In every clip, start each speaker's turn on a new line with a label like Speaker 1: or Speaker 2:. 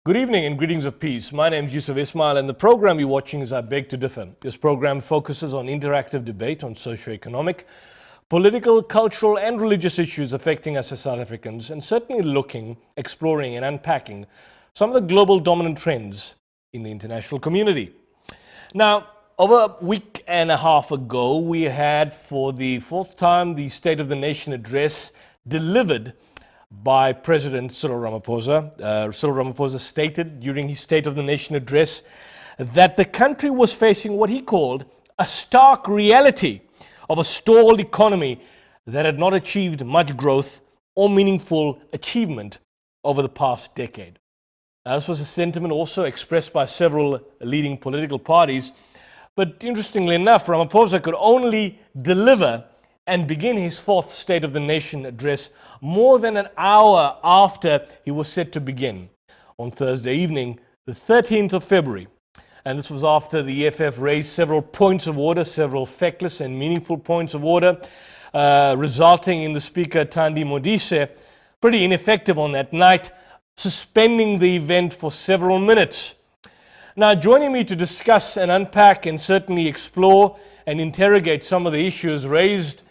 Speaker 1: Good evening and greetings of peace. My name is Yusuf Ismail and the program you're watching is I Beg to Differ. This program focuses on interactive debate on socio-economic, political, cultural and religious issues affecting us as South Africans, and certainly looking, exploring and unpacking some of the global dominant trends in the international community. Now, over a week and a half ago, we had for the fourth time the State of the Nation address delivered by President Cyril Ramaphosa. Cyril Ramaphosa stated during his State of the Nation address that the country was facing what he called a stark reality of a stalled economy that had not achieved much growth or meaningful achievement over the past decade. This was a sentiment also expressed by several leading political parties, but interestingly enough, Ramaphosa could only deliver and begin his fourth State of the Nation address more than an hour after he was set to begin on Thursday evening, the 13th of February. And this was after the EFF raised several points of order, several feckless and meaningful points of order, resulting in the Speaker, Thandi Modise, pretty ineffective on that night, suspending the event for several minutes. Now, joining me to discuss and unpack and certainly explore and interrogate some of the issues raised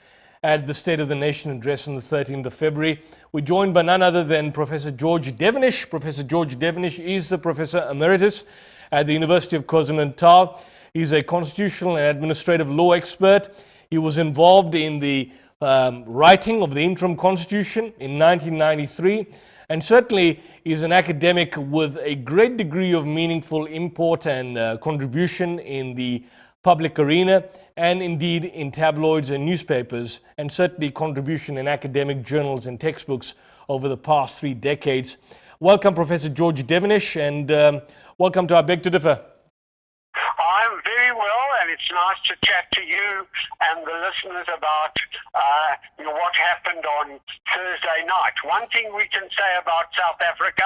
Speaker 1: at the State of the Nation address on the 13th of February. We're joined by none other than Professor George Devonish. Professor George Devonish is the Professor Emeritus at the University of KwaZulu-Natal. He's a constitutional and administrative law expert. He was involved in the writing of the interim constitution in 1993, and certainly is an academic with a great degree of meaningful import and contribution in the public arena, and indeed in tabloids and newspapers, and certainly contribution in academic journals and textbooks over the past 3 decades. Welcome, Professor George Devonish, and welcome to I Beg to Differ.
Speaker 2: I'm very well, and it's nice to chat to you and the listeners about what happened on Thursday night. One thing we can say about South Africa,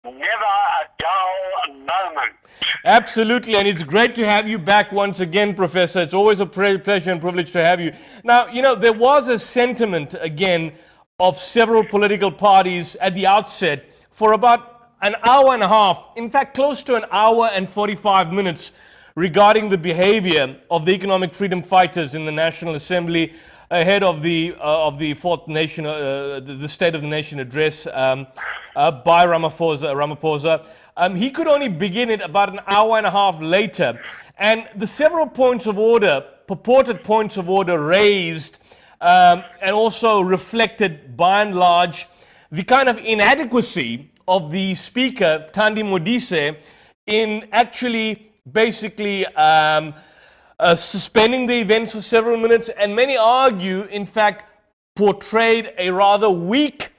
Speaker 2: never a dull moment.
Speaker 1: Absolutely, and it's great to have you back once again, Professor. It's always a pleasure and privilege to have you. Now, there was a sentiment, again, of several political parties at the outset for about an hour and a half, in fact, close to an hour and 45 minutes, regarding the behavior of the economic freedom fighters in the National Assembly ahead of the fourth nation, the State of the Nation address by Ramaphosa. He could only begin it about an hour and a half later, and the several points of order, purported points of order raised, and also reflected by and large the kind of inadequacy of the Speaker, Thandi Modise, in actually basically suspending the events for several minutes, and many argue, in fact, portrayed a rather weak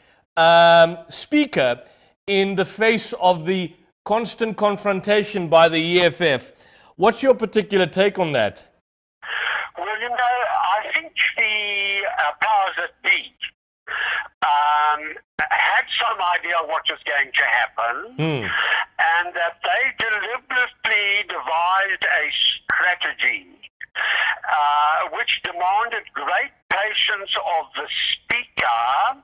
Speaker 1: speaker in the face of the constant confrontation by the EFF. What's your particular take on that?
Speaker 2: Well, I think the powers that be had some idea what was going to happen, and that they deliberately devised a strategy which demanded great patience of the Speaker,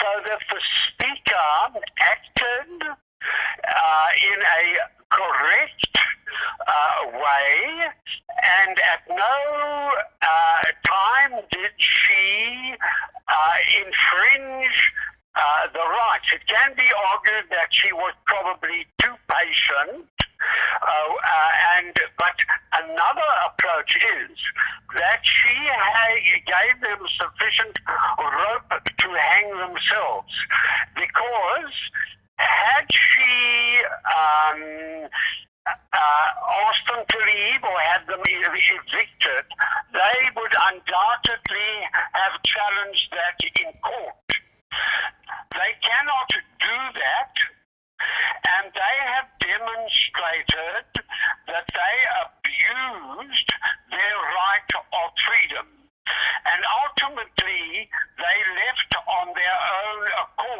Speaker 2: so that the Speaker acted in a correct way, and at no time did she infringe the rights. It can be argued that she was probably too patient, but another approach is that she gave them sufficient rope to hang themselves, because had she asked them to leave or had them evicted, they would undoubtedly have challenged that in court. They cannot do that, and they have demonstrated that they abused their right of freedom. And ultimately, they left on their own accord.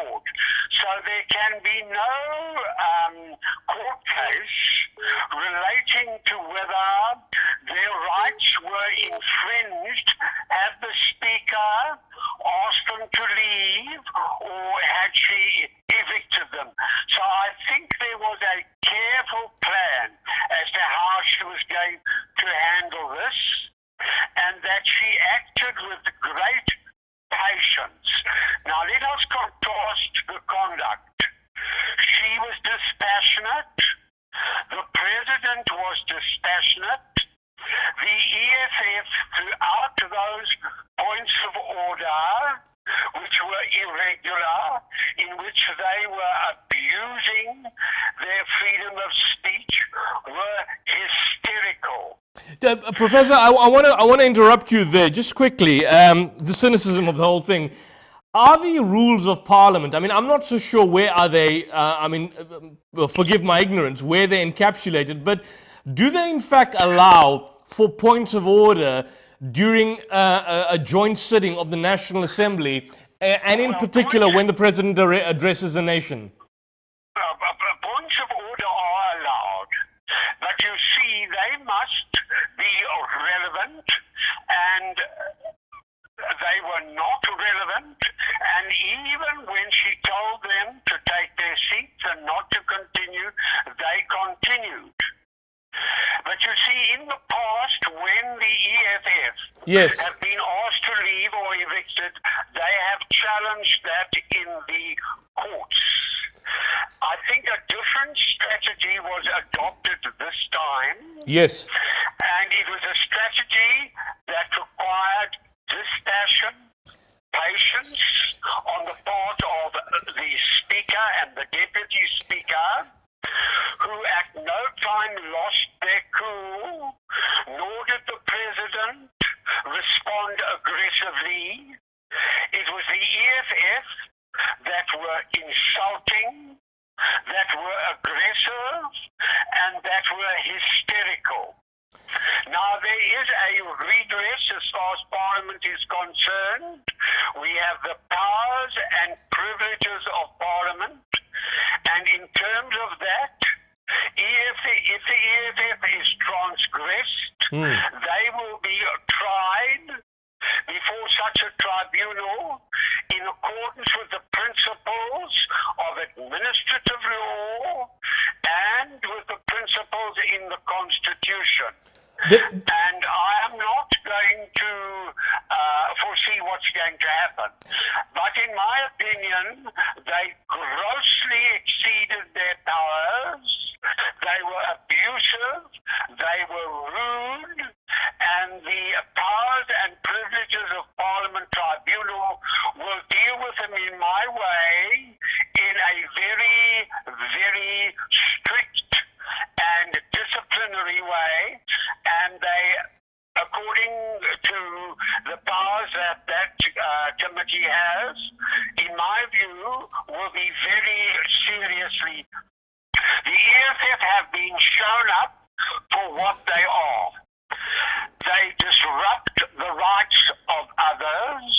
Speaker 2: irregular, in which they were abusing their freedom of speech, were hysterical.
Speaker 1: Professor, I want to interrupt you there just quickly. The cynicism of the whole thing. Are the rules of Parliament? I mean, I'm not so sure where are they. Forgive my ignorance, where they're encapsulated. But do they in fact allow for points of order during a joint sitting of the National Assembly, and in particular when the president addresses the nation?
Speaker 2: Points of order are allowed, but you see, they must be relevant, and they were not relevant, and even when she told them to take their seats and not to continue, they continued. But you see, in the past, when the EFF have been asked to leave or evicted, they have challenged that in the courts. I think a different strategy was adopted this time.
Speaker 1: Yes.
Speaker 2: And it was a strategy that required dispassion, patience on the part of the Speaker and the Deputy Speaker, who at no time lost their cool, nor did the President respond aggressively. It was the EFF that were insulting, that were aggressive, and that were hysterical. Now, there is a redress as far as Parliament is concerned. We have the powers and privileges of Parliament, and in terms of that, if the EFF is transgressed, they will be tried before such a tribunal in accordance with the principles of administrative law and with the principles in the Constitution. And I am not going to foresee what's going to happen. But in my opinion, they grossly exceeded their powers. They were abusive. They were rude. And the powers and privileges of Parliament Tribunal will deal with them in my way in a very, very strict and disciplinary way, and they, according to the powers that committee has, in my view, will be very seriously. The EFF have been shown up for what they are. They disrupt the rights of others.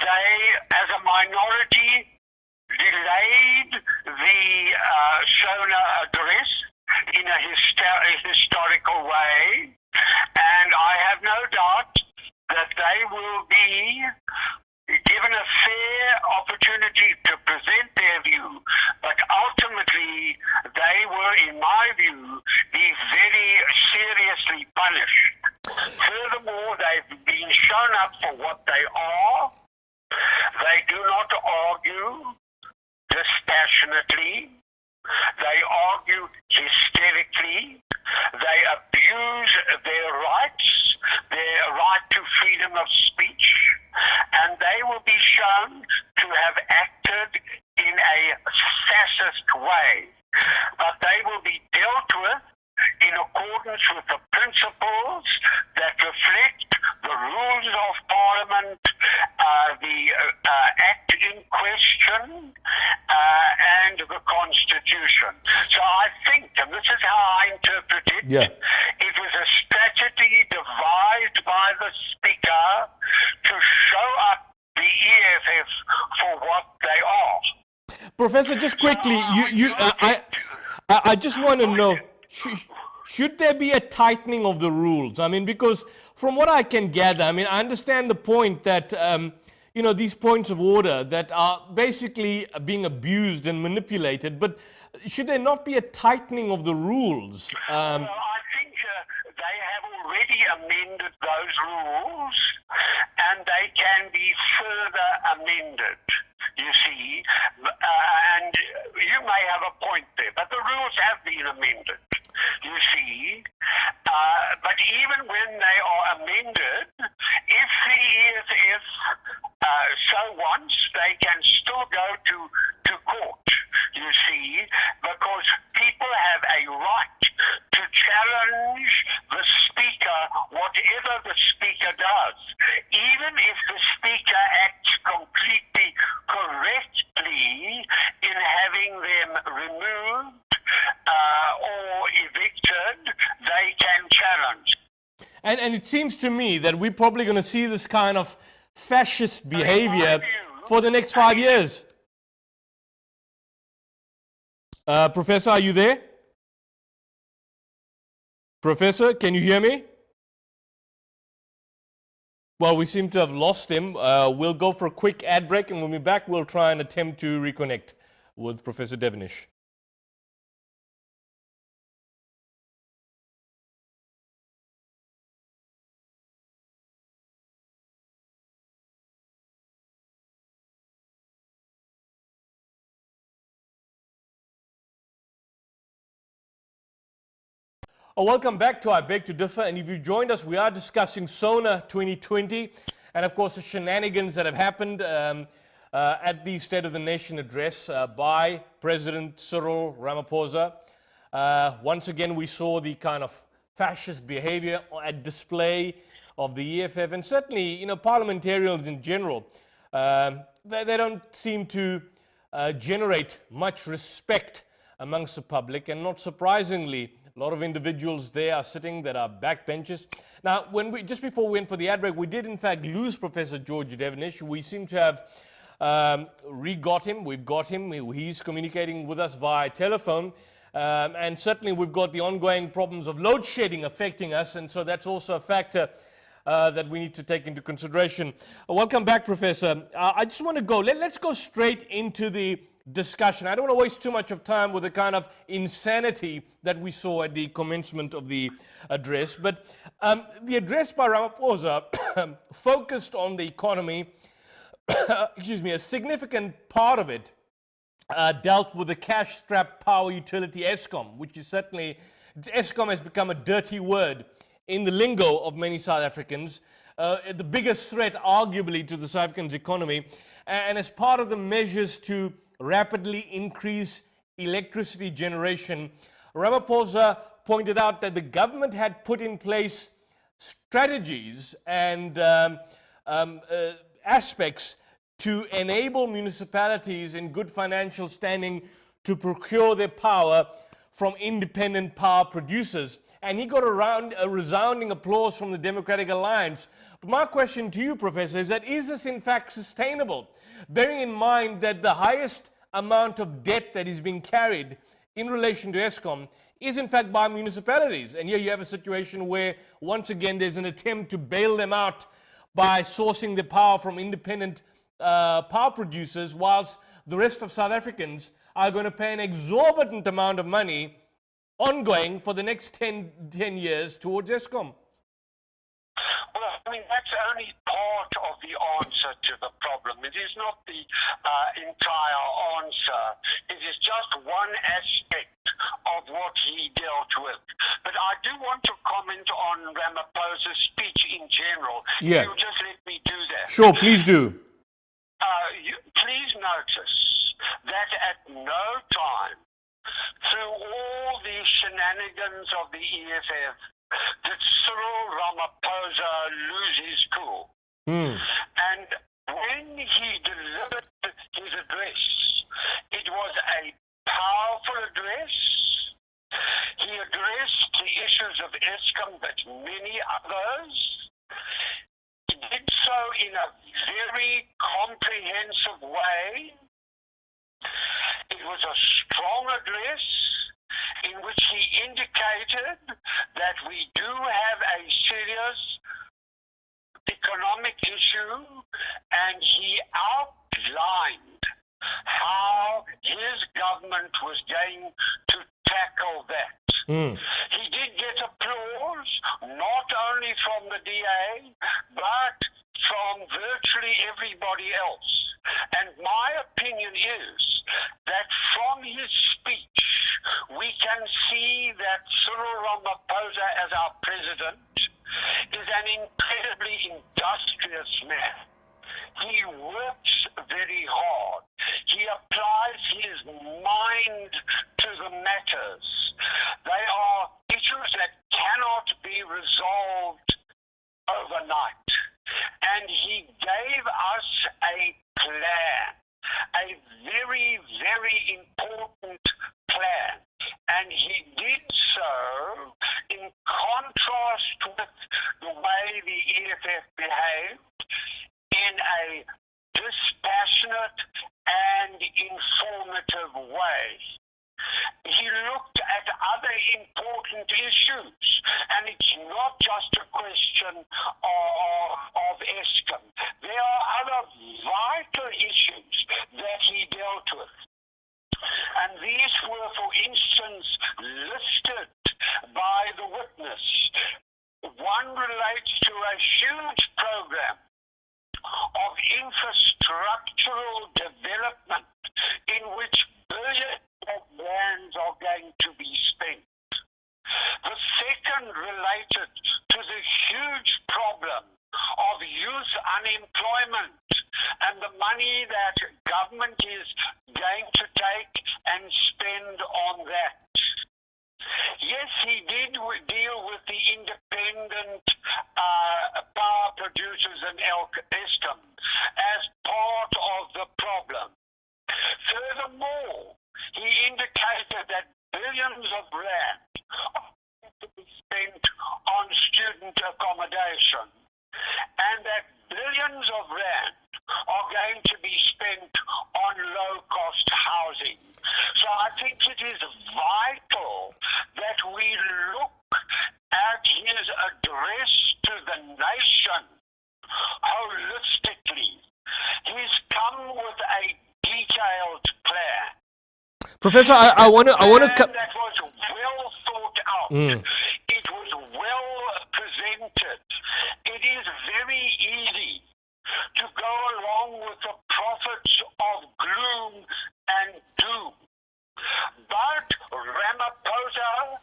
Speaker 2: They, as a minority, delayed the Shona address in a historical way, and I have no doubt that they will be given a fair opportunity to present their view, but ultimately they will, in my view, be very seriously punished. Furthermore, they've been shown up for what they are. They do not argue dispassionately. They argue hysterically. They abuse their rights, their right to freedom of speech, and they will be shown to have acted in a fascist way. But they will be dealt with in accordance with the principles that reflect the rules of Parliament, the Act in question, and the Constitution. So I think, and this is how I interpret it, it was a strategy devised by the Speaker to show up the EFF for what they are.
Speaker 1: Professor, just quickly, I just want to know, should there be a tightening of the rules? I mean, because from what I can gather, I mean, I understand the point that, these points of order that are basically being abused and manipulated, but should there not be a tightening of the rules?
Speaker 2: Well, I think they have already amended those rules, and they can be further amended, you see. And you may have a point there, but the rules have been amended, you see. But even when they are amended, if the EFF so wants, they they can still go to court, you see, because people have a right to challenge the speaker, whatever the speaker does, even if the speaker acts completely correctly in having them removed or evicted, they can challenge.
Speaker 1: And it seems to me that we're probably going to see this kind of fascist behavior for the next 5 years. Professor, are you there? Professor, can you hear me? Well, we seem to have lost him. We'll go for a quick ad break, and when we're back, we'll try and attempt to reconnect with Professor Devenish. Welcome back to I Beg to Differ, and if you joined us, we are discussing SONA 2020 and of course the shenanigans that have happened at the State of the Nation address by President Cyril Ramaphosa. Once again, we saw the kind of fascist behavior at display of the EFF, and certainly, parliamentarians in general. They don't seem to generate much respect amongst the public, and not surprisingly, a lot of individuals there are sitting that are backbenchers. Now, just before we went for the ad break, we did in fact lose Professor George Devenish. We seem to have re-got him. We've got him. He's communicating with us via telephone. And certainly we've got the ongoing problems of load shedding affecting us, and so that's also a factor that we need to take into consideration. Welcome back, Professor. I just want to go, let's go straight into the discussion. I don't want to waste too much of time with the kind of insanity that we saw at the commencement of the address, but the address by Ramaphosa focused on the economy. Excuse me, a significant part of it dealt with the cash-strapped power utility Eskom, which is certainly, Eskom has become a dirty word in the lingo of many South Africans, the biggest threat arguably to the South African economy, and as part of the measures to rapidly increase electricity generation, Ramaphosa pointed out that the government had put in place strategies and aspects to enable municipalities in good financial standing to procure their power from independent power producers. And he got a resounding applause from the Democratic Alliance. But my question to you, Professor, is this in fact sustainable? Bearing in mind that the highest amount of debt that is being carried in relation to Eskom is in fact by municipalities. And here you have a situation where, once again, there's an attempt to bail them out by sourcing the power from independent power producers, whilst the rest of South Africans are going to pay an exorbitant amount of money ongoing for the next 10 years towards Eskom.
Speaker 2: Well, I mean, that's only part of the answer to the problem. It is not the entire answer. It is just one aspect of what he dealt with. But I do want to comment on Ramaphosa's speech in general.
Speaker 1: Yeah.
Speaker 2: You just let me do that.
Speaker 1: Sure, please do.
Speaker 2: Please notice that at no time through all the shenanigans of the EFF did Cyril Ramaphosa lose his cool. And when he delivered his address, it was a powerful address. He addressed the issues of Eskom, but many others. He did so in a very comprehensive way. It was a strong address in which he indicated that we do have a serious economic issue, and he outlined how his government was going to tackle that. He did get applause, not only from the DA, but from virtually everybody else. And my opinion is that from his speech, we can see that Cyril Ramaphosa, as our president, is an incredibly industrious man. He works very hard. very important plan. And he did so in contrast with the way the EFF behaved in a dispassionate and informative way. He looked at other important issues, and it's not just a question of Eskom. There are other vital issues that he dealt with. And these were, for instance, listed by the witness. One relates to a huge program of infrastructural development in which billions of rands are going to be spent. The second related to the huge problem of youth unemployment and the money that government is going to take and spend on that. Yes, he did deal with the independent power producers and Eskom as part of the problem. Furthermore, he indicated that billions of rand are going to be spent on student accommodation, and that billions of rand are going to be spent on low-cost housing. So I think it is vital that we look at his address to the nation holistically. He's come with a detailed plan.
Speaker 1: Professor, I want to.
Speaker 2: That was well thought out. It was well presented. It is very easy to go along with the prophets of gloom and doom. But Ramaphosa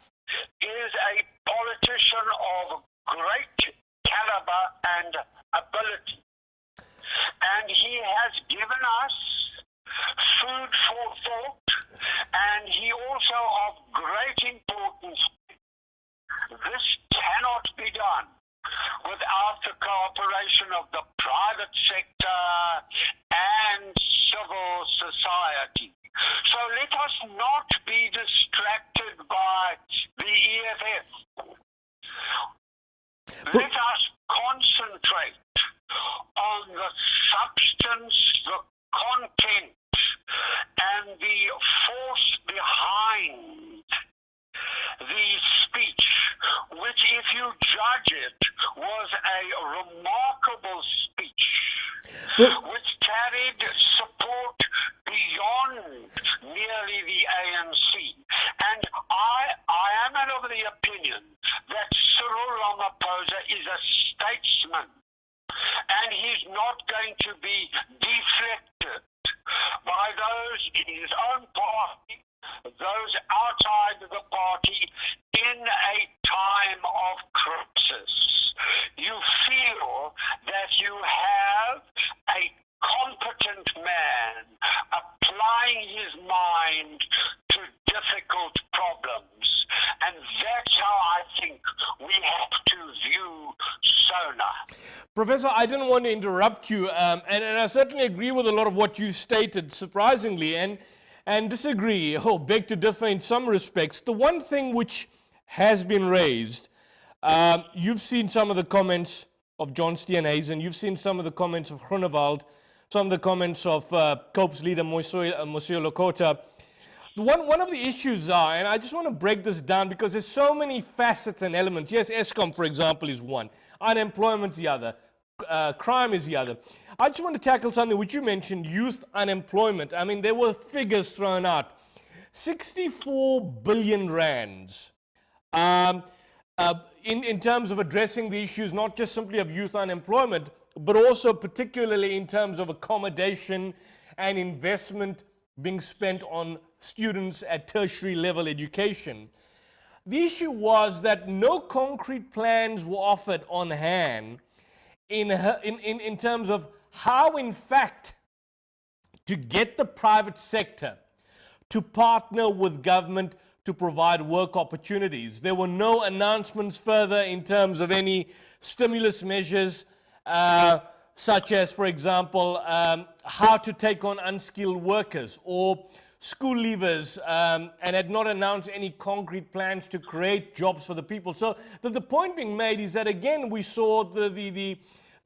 Speaker 2: is a politician of great caliber and ability. And he has given us food for thought, and he also of great importance. This cannot be done without the cooperation of the private sector and civil society. So let us not be distracted by the EFF. Let us concentrate on the substance, the content, and the force behind the speech, which, if you judge it, was a remarkable speech, which carried support beyond merely the ANC. And I am of the opinion that Cyril Ramaphosa is a statesman, and he's not going to be deflected by those in his own party, those outside the party, in a time of crisis. You feel that you have a competent man applying his mind to difficult problems. And that's how I think we have to view SONA.
Speaker 1: Professor, I didn't want to interrupt you, and I certainly agree with a lot of what you stated, surprisingly, and disagree, beg to differ in some respects. The one thing which has been raised, you've seen some of the comments of John Steenhuisen, you've seen some of the comments of Groenewald, some of the comments of COPE's leader, Monsieur Lokota. One of the issues are, and I just want to break this down because there's so many facets and elements. Yes, Eskom, for example, is one. Unemployment's the other. Crime is the other. I just want to tackle something which you mentioned, youth unemployment. I mean, there were figures thrown out. 64 billion rands in terms of addressing the issues, not just simply of youth unemployment, but also particularly in terms of accommodation and investment being spent on students at tertiary level education. The issue was that no concrete plans were offered on hand in terms of how, in fact, to get the private sector to partner with government to provide work opportunities. There were no announcements further in terms of any stimulus measures, such as, for example, how to take on unskilled workers or school leavers and had not announced any concrete plans to create jobs for the people. So the point being made is that, again, we saw the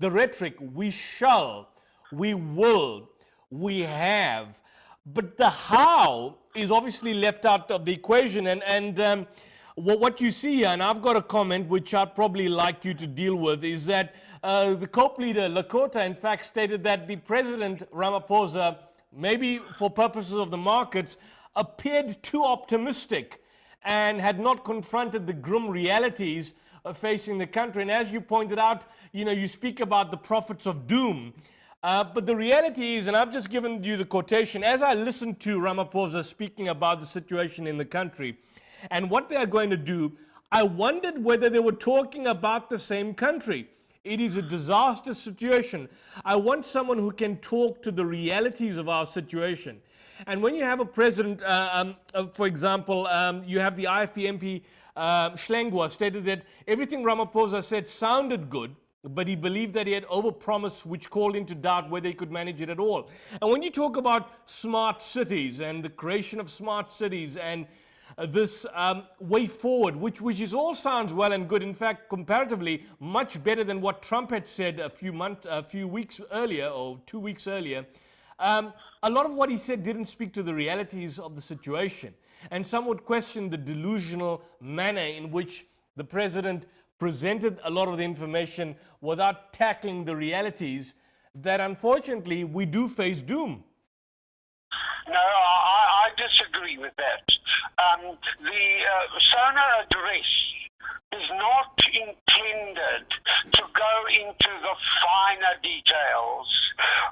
Speaker 1: rhetoric: we shall, we will, we have. But the how is obviously left out of the equation. And what you see here, and I've got a comment which I'd probably like you to deal with, is that the COPE leader, Lakota, in fact, stated that the President Ramaphosa, maybe for purposes of the markets, appeared too optimistic and had not confronted the grim realities facing the country. And as you pointed out, you speak about the prophets of doom. But the reality is, and I've just given you the quotation, as I listened to Ramaphosa speaking about the situation in the country and what they are going to do, I wondered whether they were talking about the same country. It is a disastrous situation. I want someone who can talk to the realities of our situation. And when you have a president, for example, you have the IFP MP, Schlengwa, stated that everything Ramaphosa said sounded good, but he believed that he had overpromised, which called into doubt whether he could manage it at all. And when you talk about smart cities and the creation of smart cities and this way forward, which is all sounds well and good, in fact, comparatively much better than what Trump had said a few weeks earlier, or 2 weeks earlier, a lot of what he said didn't speak to the realities of the situation. And some would question the delusional manner in which the president presented a lot of the information without tackling the realities that, unfortunately, we do face doom.
Speaker 2: No, I disagree with that. The SONA address is not intended to go into the finer details.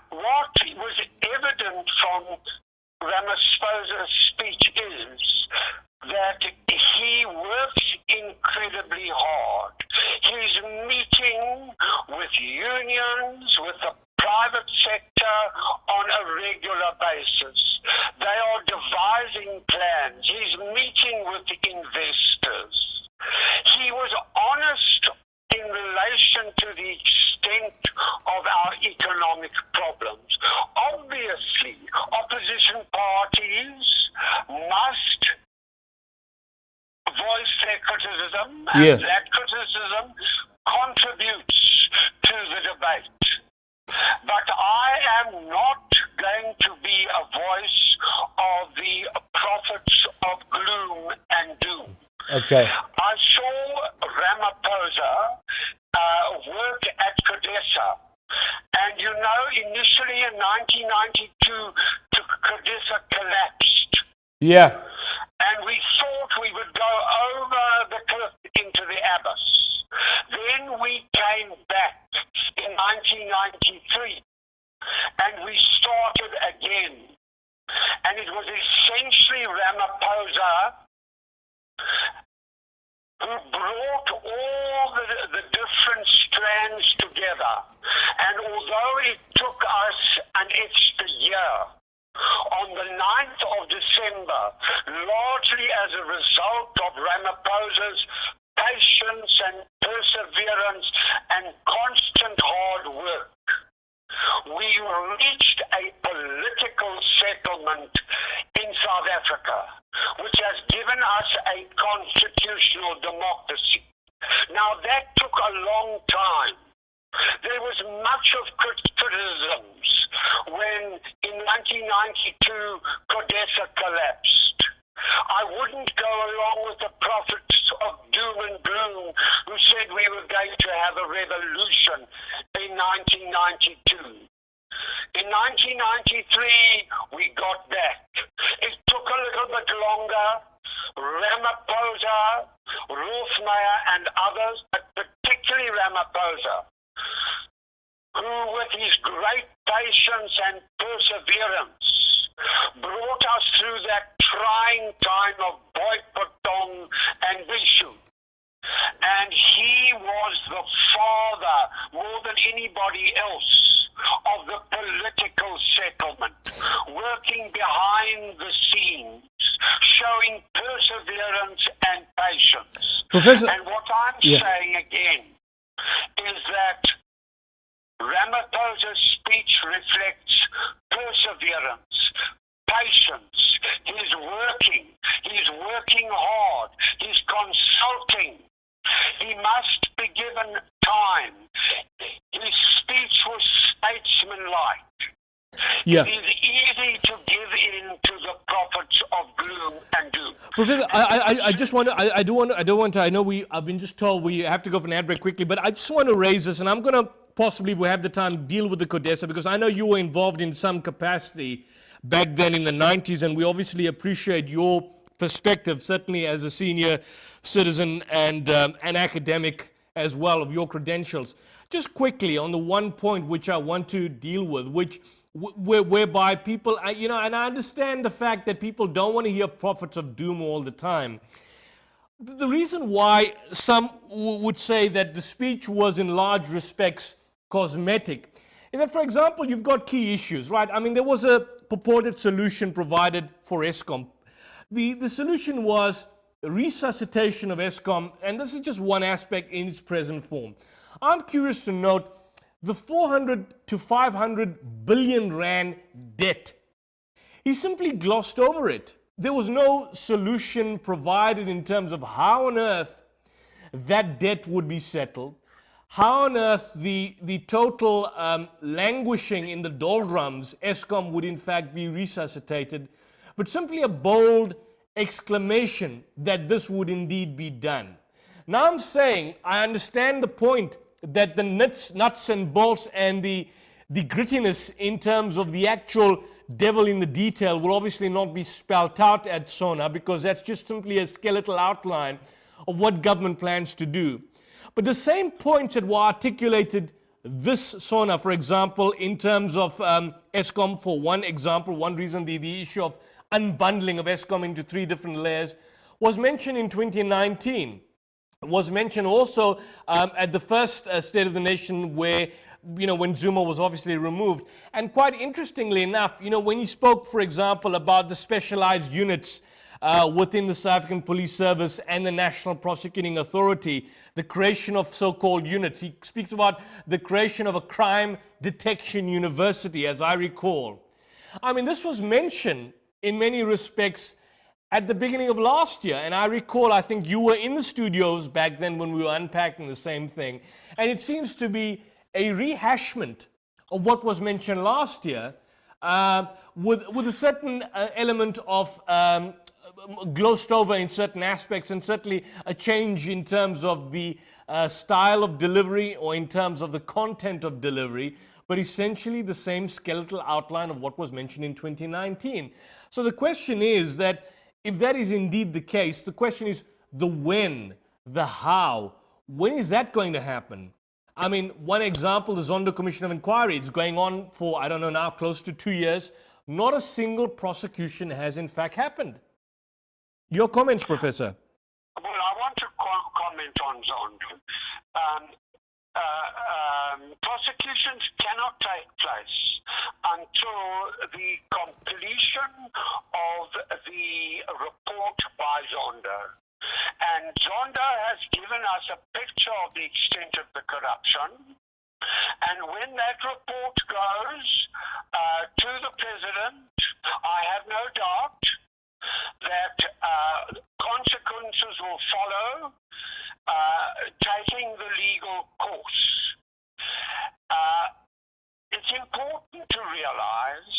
Speaker 2: What was evident from Ramaphosa's speech is that he works incredibly hard. He's meeting with unions, with the private sector on a regular basis. They are devising plans. He's meeting with investors. He was honest in relation to the extent of our economic problems. Obviously, opposition parties must voice their criticism, and that criticism contributes to the debate. But I am not going to be a voice of the prophets of gloom and doom.
Speaker 1: Okay.
Speaker 2: I saw Ramaphosa work at CODESA. And initially in 1992, CODESA collapsed.
Speaker 1: Yeah.
Speaker 2: And we thought we would go over the cliff into the abyss. Then we came back in 1993 and we started again. And it was essentially Ramaphosa who brought all the different strands together. And although it took us an extra year, on the 9th of December, largely as a result of Ramaphosa's patience and perseverance and constant hard work, we reached a political settlement in South Africa, which has given us a constitutional democracy. Now, that took a long time. There was much of criticisms when, in 1992, CODESA collapsed. I wouldn't go along with the prophets of doom and gloom who said we were going to have a revolution in 1992. In 1993, we got back. It took a little bit longer. Ramaphosa, Rothmeyer, and others, but particularly Ramaphosa, who with his great patience and perseverance brought us through that trying time of Boycotton and Bishu. And he was the father, more than anybody else, of the political settlement, working behind the scenes, showing perseverance and patience.
Speaker 1: Professor,
Speaker 2: and what I'm saying again is that Ramaphosa's speech reflects perseverance, patience. He's working hard. He's consulting. He must be given time. His speech was statesmanlike.
Speaker 1: Yeah.
Speaker 2: It is easy to give in to the prophets of gloom and doom.
Speaker 1: Professor, I just want to, I've been just told we have to go for an ad break quickly, but I just want to raise this, and I'm going to possibly, if we have the time, deal with the CODESA, because I know you were involved in some capacity back then in the 90s, and we obviously appreciate your perspective, certainly as a senior citizen and an academic as well, of your credentials. Just quickly on the one point which I want to deal with, which whereby people, and I understand the fact that people don't want to hear prophets of doom all the time. The reason why some would say that the speech was in large respects cosmetic is that, for example, you've got key issues, right? I mean, there was a purported solution provided for Eskom. The solution was resuscitation of Eskom, and this is just one aspect in its present form. I'm curious to note the 400 to 500 billion rand debt. He simply glossed over it. There was no solution provided in terms of how on earth that debt would be settled, how on earth the total languishing in the doldrums, Eskom would in fact be resuscitated, but simply a bold exclamation that this would indeed be done. Now I'm saying, I understand the point that the nuts and bolts and the grittiness in terms of the actual devil in the detail will obviously not be spelt out at SONA, because that's just simply a skeletal outline of what government plans to do. But the same points that were articulated this SONA, for example, in terms of Eskom, for one example, one reason, the issue of unbundling of Eskom into 3 different layers, was mentioned in 2019. It was mentioned also at the first State of the Nation, where, when Zuma was obviously removed. And quite interestingly enough, when he spoke, for example, about the specialized units within the South African Police Service and the National Prosecuting Authority, the creation of so-called units. He speaks about the creation of a crime detection university, as I recall. I mean, this was mentioned in many respects at the beginning of last year, and I recall, I think you were in the studios back then when we were unpacking the same thing, and it seems to be a rehashment of what was mentioned last year, with a certain element of glossed over in certain aspects, and certainly a change in terms of the style of delivery or in terms of the content of delivery, but essentially the same skeletal outline of what was mentioned in 2019. So the question is that if that is indeed the case, the question is the when, the how. When is that going to happen? I mean, one example, the Zondo Commission of Inquiry. It's going on for, I don't know now, close to 2 years. Not a single prosecution has in fact happened. Your comments, Professor?
Speaker 2: Well, I want to comment on Zondo. Prosecutions cannot take place until the completion of the report by Zondo. And Zondo has given us a picture of the extent of the corruption. And when that report goes to the President, I have no doubt that consequences will follow, taking the legal course. It's important to realize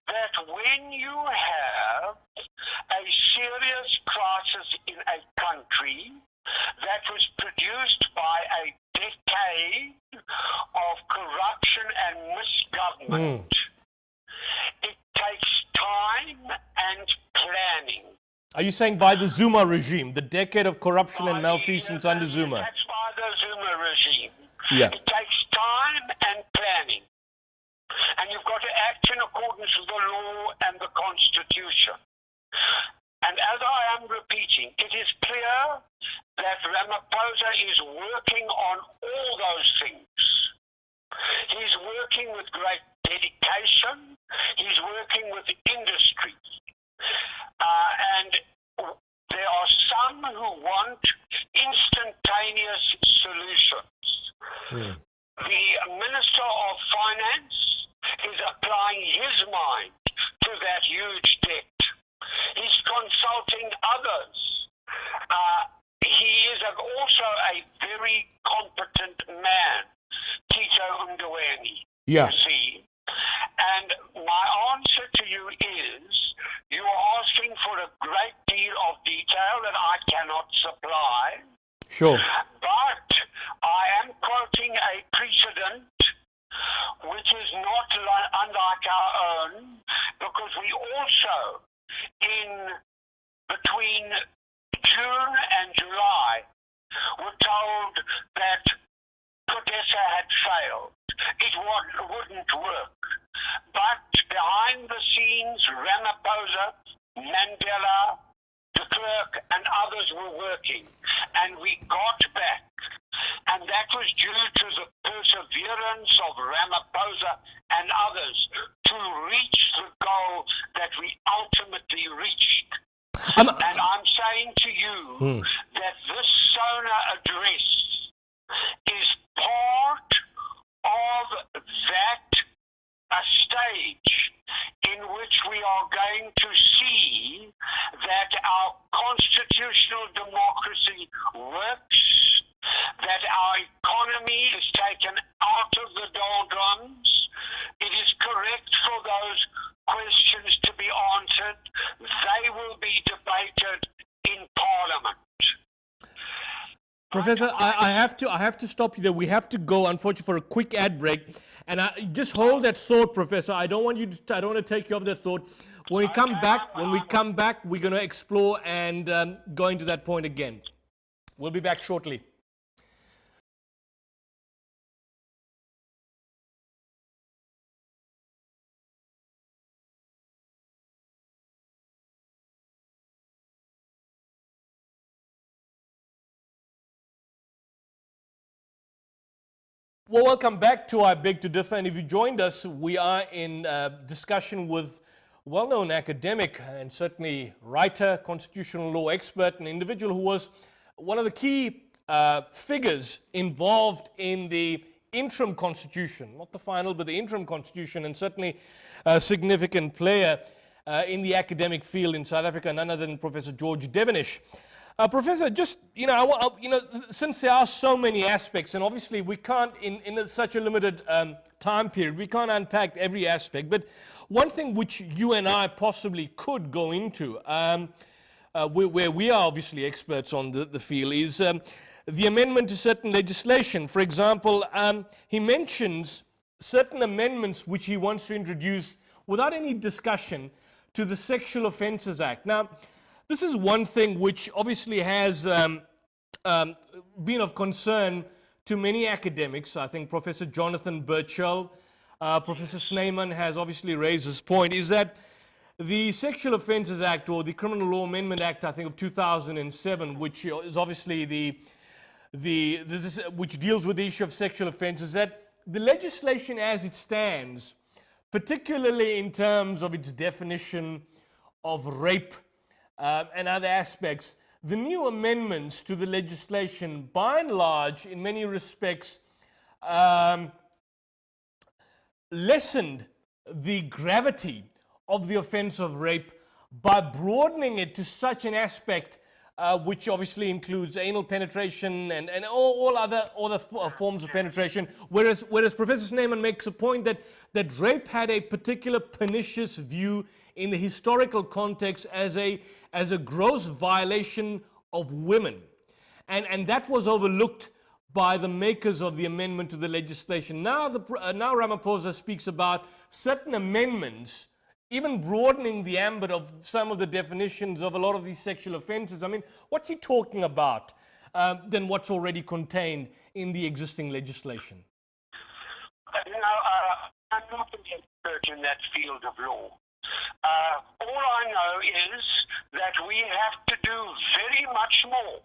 Speaker 2: that when you have a serious crisis in a country that was produced by a decade of corruption and misgovernment, it takes time and planning.
Speaker 1: Are you saying by the Zuma regime, the decade of corruption and malfeasance under Zuma?
Speaker 2: That's by the Zuma regime.
Speaker 1: Yeah.
Speaker 2: It takes time and planning. And you've got to act in accordance with the law and the Constitution. And as I am repeating, it is clear that Ramaphosa is working on all those things. He's working with great dedication. He's working with industry. And there are some who want instantaneous solutions. The Minister of Finance is applying his mind to that huge a very competent man, Tito Undweni.
Speaker 1: Yeah.
Speaker 2: You see. And my answer to you is, you are asking for a great deal of detail that I cannot supply.
Speaker 1: Sure.
Speaker 2: But I am quoting a precedent which is not unlike our own, because we also, in between June and July, were told that CODESA had failed. It wouldn't work. But behind the scenes, Ramaphosa, Mandela, de Klerk, and others were working. And we got back. And that was due to the perseverance of Ramaphosa and others to reach the goal that we ultimately reached. And I'm saying to you that this SONA address is part of that stage in which we are going to see that our constitutional democracy works, that our economy is taken out of the doldrums. It is correct for those questions to be answered. They will be debated in Parliament.
Speaker 1: Professor, I have to stop you there. We have to go, unfortunately, for a quick ad break. And just hold that thought, Professor. I don't want to take you off that thought. When we come back, we're going to explore and go into that point again. We'll be back shortly. Well, welcome back to I Beg to Differ. And if you joined us, we are in discussion with well-known academic and certainly writer, constitutional law expert, an individual who was one of the key figures involved in the interim constitution, not the final, but the interim constitution, and certainly a significant player in the academic field in South Africa, none other than Professor George Devenish. Professor, just, since there are so many aspects, and obviously we can't, in such a limited time period, we can't unpack every aspect, but one thing which you and I possibly could go into, where we are obviously experts on the field, is the amendment to certain legislation. For example, he mentions certain amendments which he wants to introduce without any discussion to the Sexual Offences Act. Now, this is one thing which obviously has been of concern to many academics. I think Professor Jonathan Burchell, Professor Snyman has obviously raised this point, is that the Sexual Offences Act, or the Criminal Law Amendment Act, I think of 2007, which is obviously which deals with the issue of sexual offences, that the legislation as it stands, particularly in terms of its definition of rape, and other aspects, the new amendments to the legislation, by and large, in many respects, lessened the gravity of the offense of rape by broadening it to such an aspect which obviously includes anal penetration and all other forms of penetration, whereas Professor Snyman makes a point that rape had a particular pernicious view in the historical context as a gross violation of women. And that was overlooked by the makers of the amendment to the legislation. Now Ramaphosa speaks about certain amendments, even broadening the ambit of some of the definitions of a lot of these sexual offences. I mean, what's he talking about than what's already contained in the existing legislation?
Speaker 2: I'm not an expert in that field of law. All I know is that we have to do very much more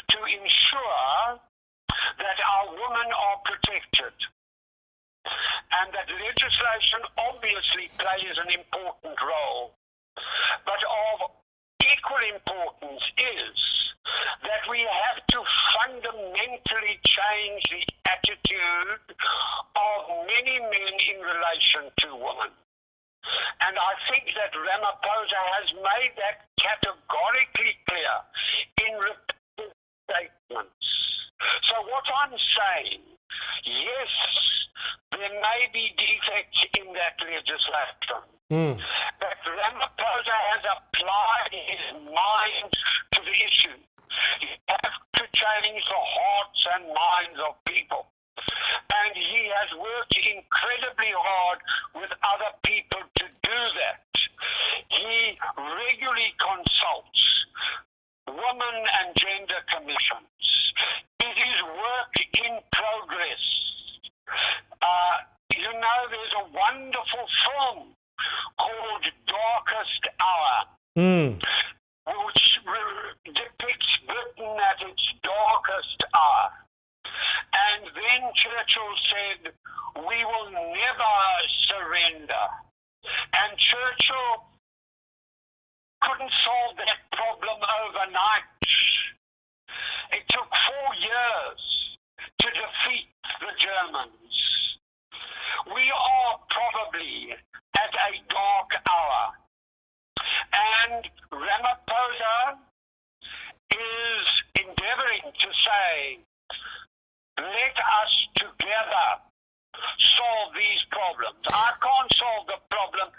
Speaker 2: to ensure that our women are protected. And that legislation obviously plays an important role. But of equal importance is that we have to fundamentally change the attitude of many men in relation to women. And I think that Ramaphosa has made that categorically clear in repeated statements. So what I'm saying, yes, there may be defects in that legislation, but Ramaphosa has applied his mind to the issue. You have to change the hearts and minds of people. And he has worked incredibly hard with other people to do that. He regularly consults women and gender commissions. It is work in progress. There's a wonderful film called Darkest Hour, which depicts Britain at its darkest hour. And then Churchill said, "We will never surrender." And Churchill couldn't solve that problem overnight. It took 4 years to defeat the Germans. We are probably at a dark hour. And Ramaphosa is endeavoring to say, let us together solve these problems. I can't solve the problem.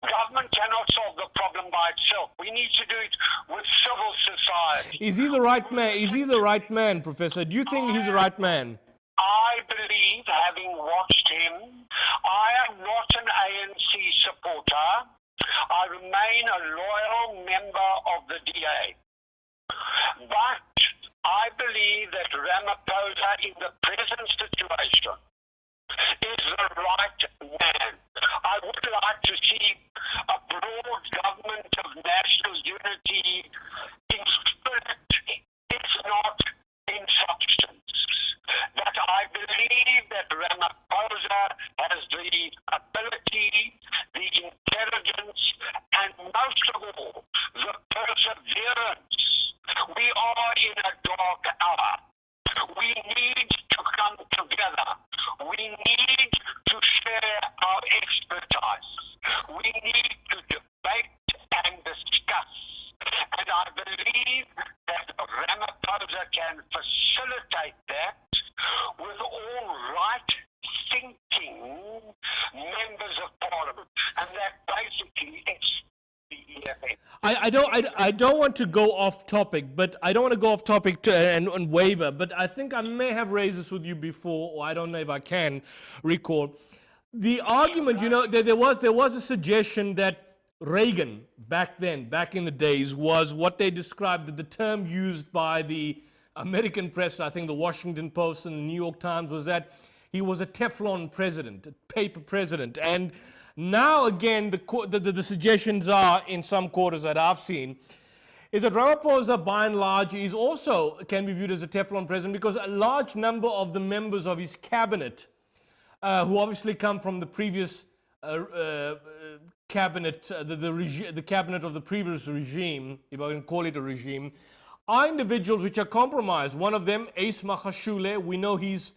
Speaker 2: Government cannot solve the problem by itself. We need to do it with civil society.
Speaker 1: Is he the right man? Is he the right man, Professor? Do you think he's the right man?
Speaker 2: I believe, having watched him, I am not an ANC supporter. I remain a loyal member of the DA. But I believe that Ramaphosa, in the present situation, is the right man. I would like to see a broad government of national unity in spirit, if not in substance. But I believe that Ramaphosa has the ability, the intelligence, and most of all, the perseverance. We are in a dark hour. We need to come together. We need to share our expertise. We need to debate and discuss. And I believe that Ramaphosa can facilitate that with all right-thinking members of Parliament. And that basically is the EFF.
Speaker 1: I don't want to go off topic, but I don't want to go off topic and waver, but I think I may have raised this with you before, or I don't know if I can recall. The argument, there was a suggestion that Reagan, back in the days, was what they described, the term used by the American press, I think the Washington Post and the New York Times, was that he was a Teflon president, a paper president. And now again, the suggestions are, in some quarters that I've seen, is that Ramaphosa, by and large, can be viewed as a Teflon president, because a large number of the members of his cabinet, who obviously come from the previous cabinet, the cabinet of the previous regime, if I can call it a regime, are individuals which are compromised. One of them, Ace Magashule, we know his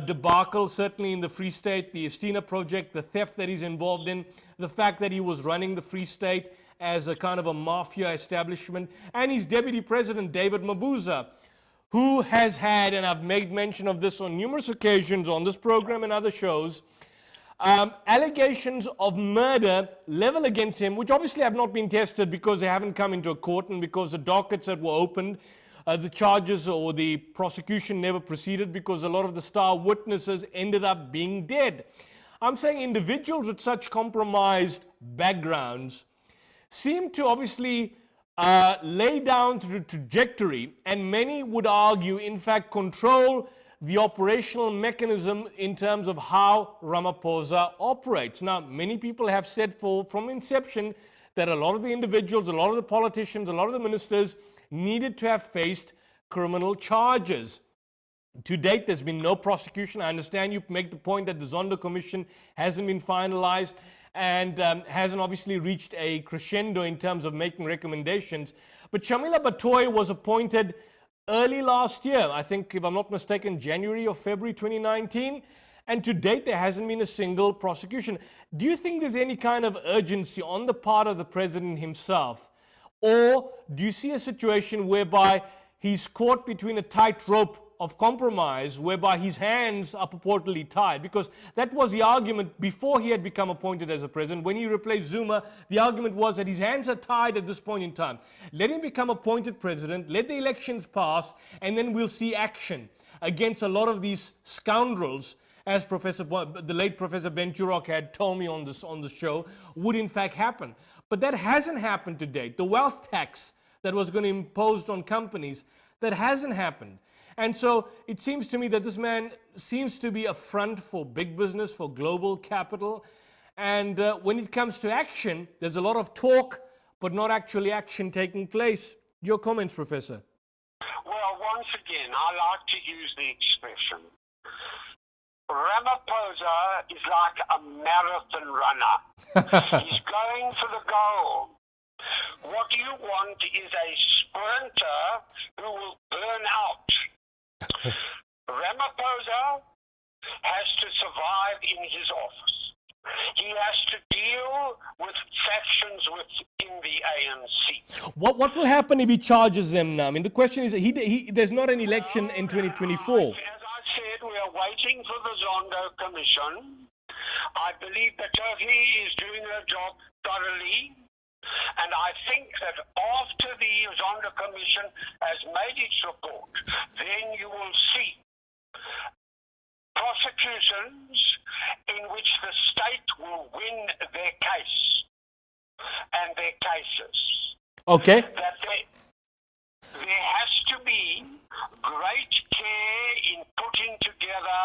Speaker 1: debacle, certainly in the Free State, the Estina project, the theft that he's involved in, the fact that he was running the Free State as a kind of a mafia establishment, and his deputy president, David Mabuza, who has had, and I've made mention of this on numerous occasions on this program and other shows, allegations of murder leveled against him, which obviously have not been tested because they haven't come into a court, and because the dockets that were opened, the charges or the prosecution never proceeded because a lot of the star witnesses ended up being dead. I'm saying individuals with such compromised backgrounds seem to obviously lay down to the trajectory, and many would argue, in fact, control the operational mechanism in terms of how Ramaphosa operates. Now, many people have said from inception that a lot of the individuals, a lot of the politicians, a lot of the ministers needed to have faced criminal charges. To date, there's been no prosecution. I understand you make the point that the Zondo Commission hasn't been finalized and hasn't obviously reached a crescendo in terms of making recommendations. But Shamila Batoy was appointed early last year, I think, if I'm not mistaken, January or February 2019, and to date there hasn't been a single prosecution. Do you think there's any kind of urgency on the part of the president himself, or do you see a situation whereby he's caught between a tight rope of compromise whereby his hands are purportedly tied, because that was the argument before he had become appointed as a president. When he replaced Zuma, the argument was that his hands are tied at this point in time. Let him become appointed president, let the elections pass, and then we'll see action against a lot of these scoundrels, as the late Professor Ben Turok had told me on the show, would in fact happen. But that hasn't happened to date. The wealth tax that was going to be imposed on companies, that hasn't happened. And so it seems to me that this man seems to be a front for big business, for global capital. And when it comes to action, there's a lot of talk, but not actually action taking place. Your comments, Professor?
Speaker 2: Well, once again, I like to use the expression, Ramaphosa is like a marathon runner. He's going for the goal. What you want is a sprinter who will burn out. Ramaphosa has to survive in his office. He has to deal with factions within the ANC.
Speaker 1: What will happen if he charges them now? I mean, the question is, there's not an election in 2024.
Speaker 2: As I said, we are waiting for the Zondo Commission. I believe that Turkey is doing her job thoroughly. And I think that after the Zondo Commission has made its report, then you will see prosecutions in which the state will win their case and their cases.
Speaker 1: Okay.
Speaker 2: That there has to be great care in putting together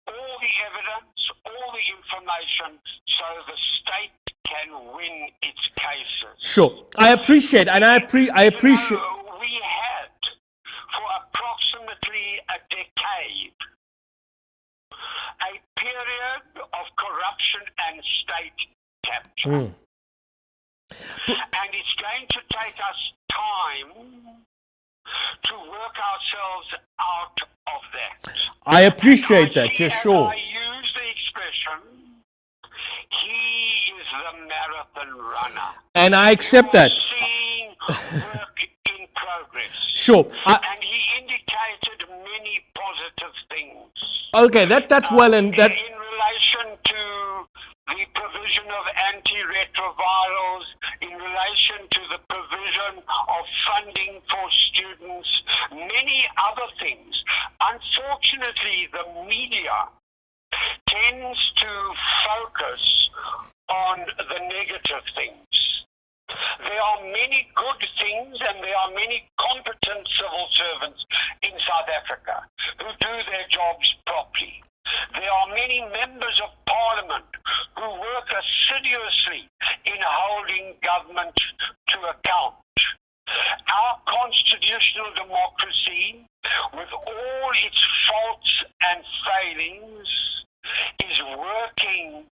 Speaker 2: all the evidence, all the information, so the state can win its cases.
Speaker 1: Sure. I appreciate, and I appreciate.
Speaker 2: We had, for approximately a decade, a period of corruption and state capture. And it's going to take us time to work ourselves out of that.
Speaker 1: I appreciate that, yeah, sure.
Speaker 2: I use the expression, he is the marathon runner.
Speaker 1: And I accept that.
Speaker 2: Seeing work in progress.
Speaker 1: Sure.
Speaker 2: And he indicated many positive things.
Speaker 1: Okay, that's well, and that.
Speaker 2: In relation to the provision of antiretrovirals, in relation to the provision of funding for students, many other things. Unfortunately, the media tends to focus on the negative things. There are many good things and there are many competent civil servants in South Africa who do their jobs properly. There are many members of parliament who work assiduously in holding government to account. Our constitutional democracy, with all its faults and failings, is working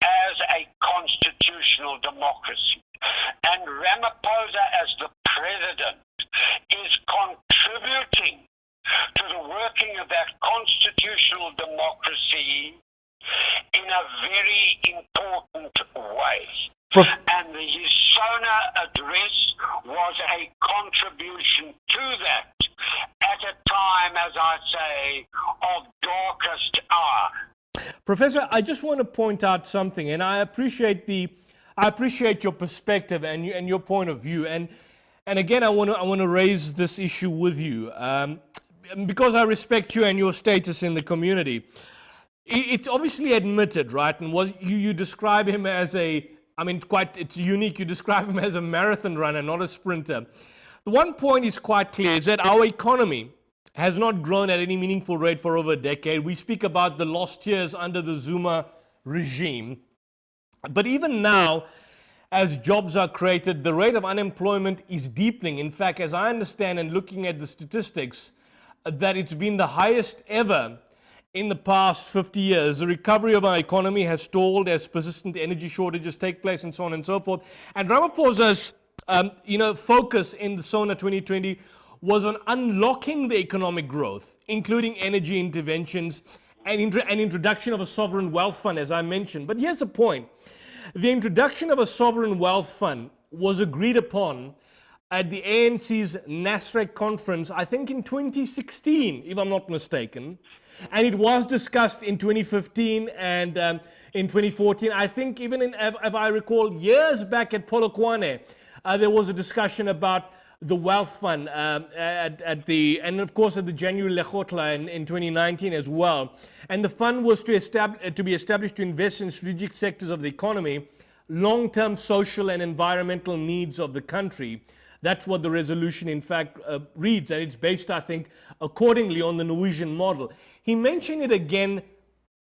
Speaker 2: as a constitutional democracy. And Ramaphosa, as the president, is contributing to the working of that constitutional democracy in a very important way. And his Sona address was a contribution to that at a time, as I say, of darkest hour.
Speaker 1: Professor, I just want to point out something, and I appreciate your perspective and your point of view. And again, I want to raise this issue with you because I respect you and your status in the community. It's obviously admitted, right? And you describe him as it's unique. You describe him as a marathon runner, not a sprinter. The one point is quite clear, is that our economy has not grown at any meaningful rate for over a decade. We speak about the lost years under the Zuma regime. But even now, as jobs are created, the rate of unemployment is deepening. In fact, as I understand and looking at the statistics, that it's been the highest ever in the past 50 years. The recovery of our economy has stalled as persistent energy shortages take place and so on and so forth. And Ramaphosa's focus in the SONA 2020 was on unlocking the economic growth, including energy interventions and introduction of a sovereign wealth fund, as I mentioned. But here's the point. The introduction of a sovereign wealth fund was agreed upon at the ANC's NASREC conference, I think in 2016, if I'm not mistaken. And it was discussed in 2015 and in 2014. I think even if I recall, years back at Polokwane, there was a discussion about the wealth fund and of course at the January Lekgotla in 2019 as well. And the fund was to be established to invest in strategic sectors of the economy, long-term social and environmental needs of the country. That's what the resolution in fact reads, and it's based, I think, accordingly on the Norwegian model. He mentioned it again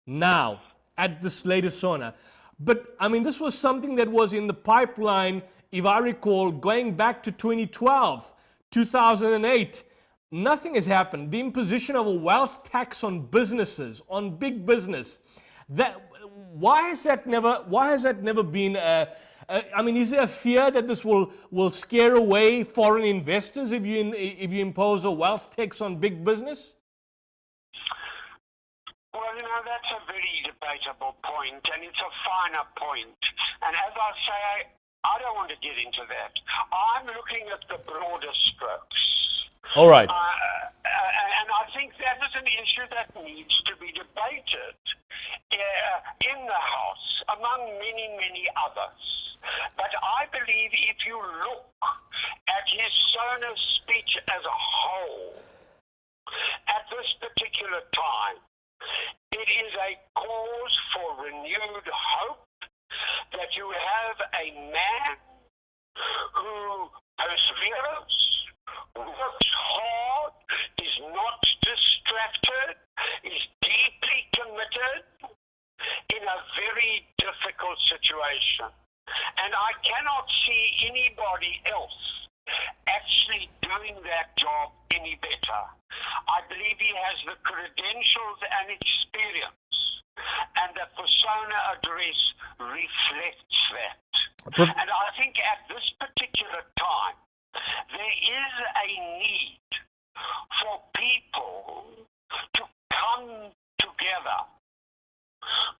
Speaker 1: now at this latest sauna. But I mean, this was something that was in the pipeline, if I recall, going back to 2012, 2008. Nothing has happened. The imposition of a wealth tax on businesses, on big business, why has that never been I mean, is there a fear that this will scare away foreign investors if you impose a wealth tax on big business?
Speaker 2: Well, that's a very debatable point, and it's a finer point. And as I say, I don't want to get into that. I'm looking at the broader strokes.
Speaker 1: All right.
Speaker 2: And I think that is an issue that needs to be debated in the House, among many, many others. But I believe if you look at his Sona's speech as a whole, at this particular time, it is a cause for renewed hope that you have a man who perseveres, works hard, is not distracted, is deeply committed in a very difficult situation. And I cannot see anybody else actually doing that job any better. I believe he has the credentials and experience, and the persona address reflects that. And I think at this particular time, there is a need for people to come together,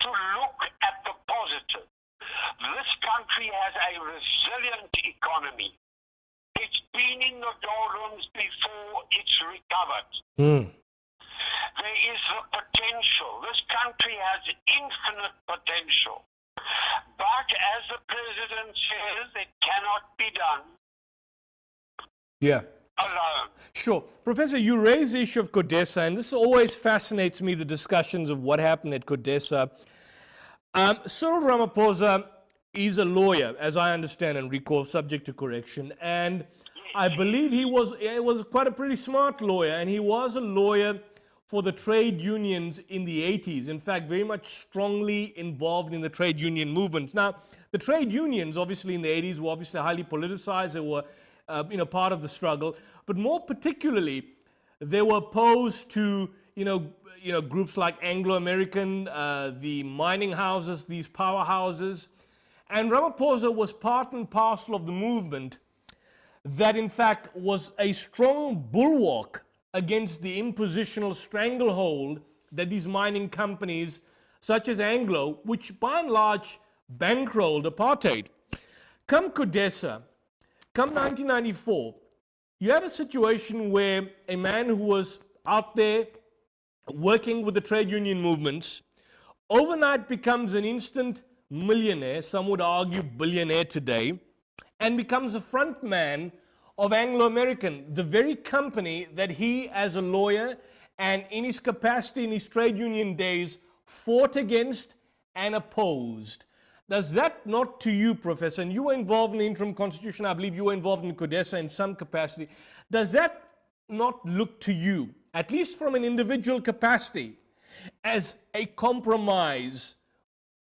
Speaker 2: to look at the positive. This country has a resilient economy. It's been in the doldrums before it's recovered. There is the potential. This country has infinite potential. But as the president says, it cannot be done alone.
Speaker 1: Sure. Professor, you raise the issue of CODESA, and this always fascinates me, the discussions of what happened at CODESA. Cyril Ramaphosa is a lawyer, as I understand and recall, subject to correction, and I believe he was quite a pretty smart lawyer, and he was a lawyer for the trade unions in the 80s. In fact, very much strongly involved in the trade union movements. Now, the trade unions, obviously in the 80s, were obviously highly politicized. They were, part of the struggle, but more particularly, they were opposed to, groups like Anglo-American, the mining houses, these powerhouses. And Ramaphosa was part and parcel of the movement that, in fact, was a strong bulwark against the impositional stranglehold that these mining companies, such as Anglo, which by and large bankrolled apartheid. Come CODESA, come 1994, you have a situation where a man who was out there working with the trade union movements overnight becomes an instant millionaire, some would argue billionaire today, and becomes a front man of Anglo-American, the very company that he, as a lawyer and in his capacity in his trade union days, fought against and opposed. Does that not, to you, Professor, and you were involved in the interim constitution, I believe you were involved in CODESA in some capacity, does that not look to you, at least from an individual capacity, as a compromise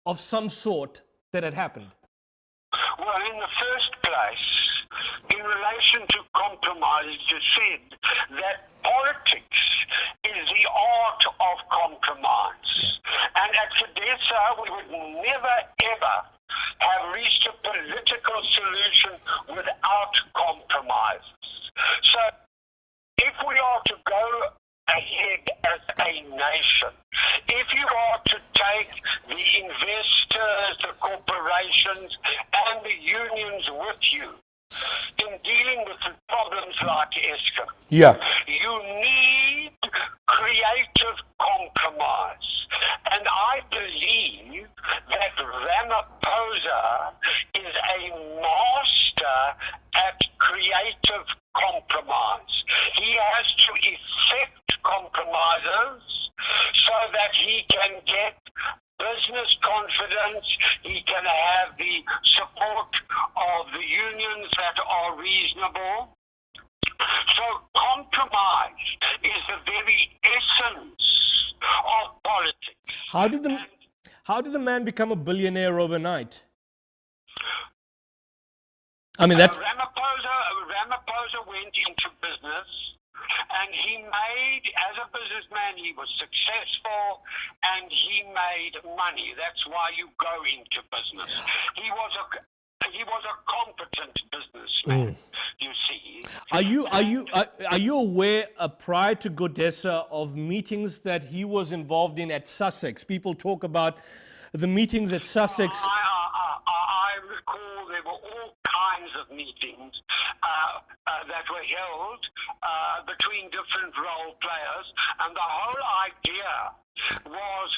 Speaker 1: of some sort that had happened?
Speaker 2: Well, in the first place, in relation to compromise, you said that politics is the art of compromise. And at CODESA, we would never, ever have reached a political solution without compromises. So, if we are to go ahead as a nation, if you are to take the investors, the corporations, and the unions with you in dealing with problems like Eskom.
Speaker 1: Yeah.
Speaker 2: You need creative compromise. And I believe that Ramaphosa is a master at creative compromise. He has to effect compromises so that he can get business confidence, he can have the support of the unions that are reasonable. So compromise is the very essence of politics.
Speaker 1: How did the man become a billionaire overnight? I mean, that's...
Speaker 2: Ramaphosa went into business, and he made, as a businessman, he was successful, and he made money. That's why you go into business. He was a competent businessman. You see.
Speaker 1: Are you aware, prior to Godessa, of meetings that he was involved in at Sussex? People talk about the meetings at Sussex.
Speaker 2: I recall there were all kinds of meetings that were held between different role players, and the whole idea was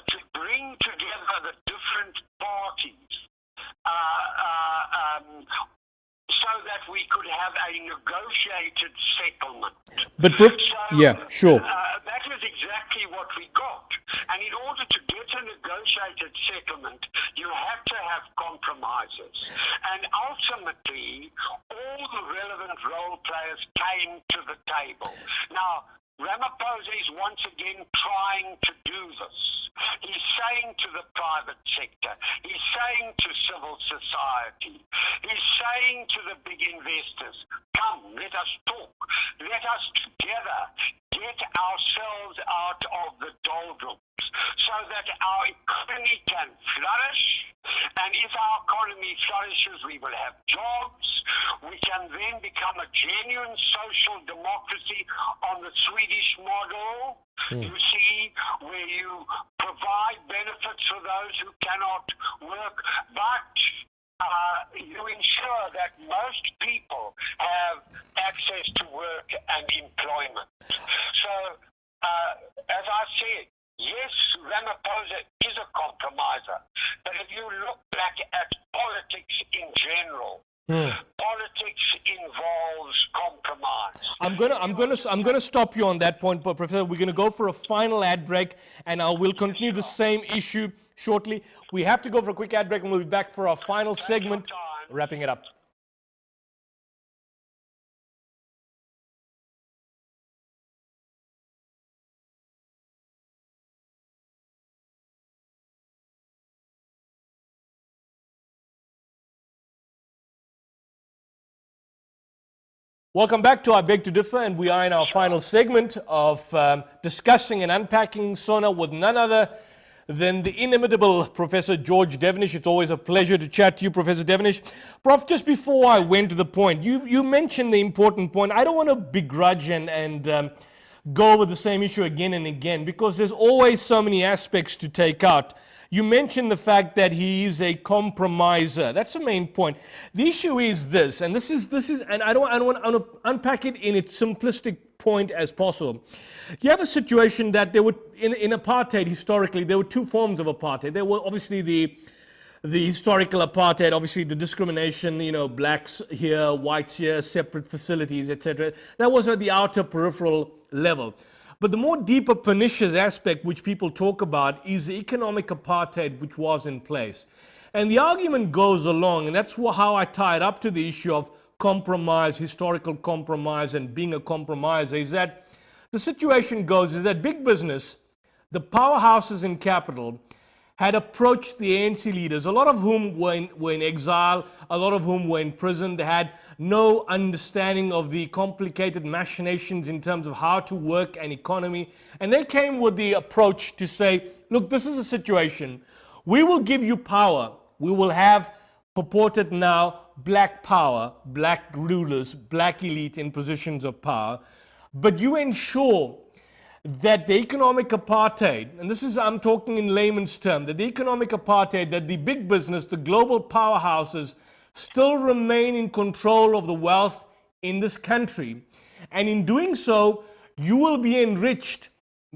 Speaker 2: to bring together the different parties so that we could have a negotiated settlement.
Speaker 1: But yeah, sure.
Speaker 2: That was exactly what we got. And in order to get a negotiated settlement, you have to have compromises. And ultimately, all the relevant role players came to the table. Now, Ramaphosa is once again trying to do this. He's saying to the private sector, he's saying to civil society, he's saying to the big investors, come, let us talk. Let us together get ourselves out of the doldrums so that our economy can flourish. And if our economy flourishes, we will have jobs. We can then become a genuine social democracy on the Swedish model. You see, where you provide benefits for those who cannot work, but you ensure that most people have access to work and employment. So, as I said, yes, Ramaphosa is a compromiser, but if you look back at politics in general, politics involves compromise.
Speaker 1: I'm gonna stop you on that point, Professor. We're gonna go for a final ad break, and I will continue the same issue shortly. We have to go for a quick ad break, and we'll be back for our final segment, wrapping it up. Welcome back to I Beg to Differ, and we are in our final segment of discussing and unpacking SONA with none other than the inimitable Professor George Devenish. It's always a pleasure to chat to you, Professor Devenish. Prof, just before I went to the point, you mentioned the important point. I don't want to begrudge and go over the same issue again and again, because there's always so many aspects to take out. You mentioned the fact that he is a compromiser. That's the main point. The issue is this, and this is, and I don't want to unpack it in its simplistic point as possible. You have a situation that there were in apartheid historically. There were two forms of apartheid. There were obviously the historical apartheid, obviously the discrimination. Blacks here, whites here, separate facilities, etc. That was at the outer peripheral level. But the more deeper pernicious aspect which people talk about is the economic apartheid which was in place. And the argument goes along, and that's how I tie it up to the issue of compromise, historical compromise, and being a compromiser, is that the situation goes is that big business, the powerhouses in capital, had approached the ANC leaders, a lot of whom were in exile, a lot of whom were in prison. They had no understanding of the complicated machinations in terms of how to work an economy. And they came with the approach to say, look, this is a situation. We will give you power. We will have purported now black power, black rulers, black elite in positions of power. But you ensure that the economic apartheid, and this is, I'm talking in layman's terms, that the economic apartheid, that the big business, the global powerhouses still remain in control of the wealth in this country. And in doing so, you will be enriched.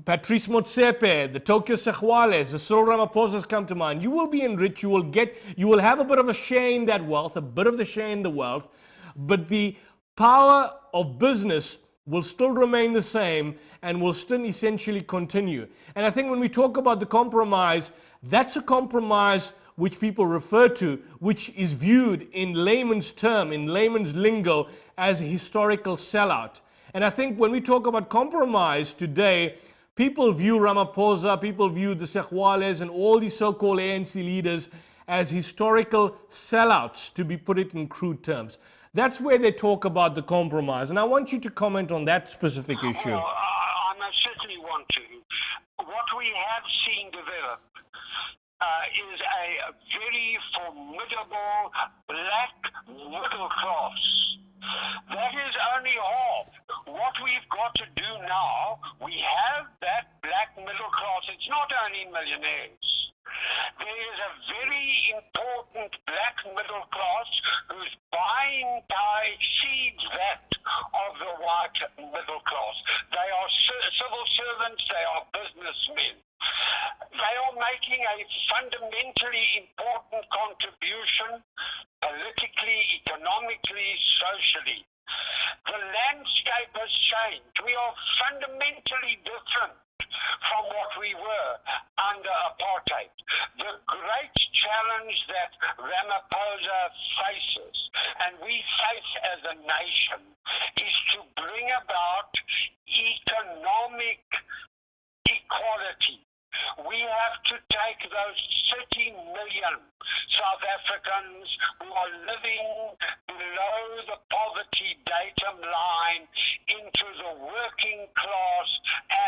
Speaker 1: Patrice Motsepe, the Tokyo Sexwales, the Cyril Ramaphosa's come to mind. You will be enriched, you will have a bit of a share in that wealth, a bit of the share in the wealth, but the power of business will still remain the same and will still essentially continue. And I think when we talk about the compromise, that's a compromise which people refer to, which is viewed in layman's term, in layman's lingo, as a historical sellout. And I think when we talk about compromise today, people view Ramaphosa, people view the Sexwales and all these so-called ANC leaders as historical sellouts, to be put it in crude terms. That's where they talk about the compromise. And I want you to comment on that specific issue.
Speaker 2: Well, I most certainly want to. What we have seen develop is a very formidable black middle class. That is only half. What we've got to do now, we have that black middle class. It's not only millionaires. There is a very important black middle class whose buying power exceeds that of the white middle class. They are civil servants, they are businessmen. They are making a fundamentally important contribution politically, economically, socially. The landscape has changed. We are fundamentally different from what we were under apartheid. The great challenge that Ramaphosa faces, and we face as a nation, is to bring about economic equality. We have to take those 30 million South Africans who are living below the poverty datum line into the working class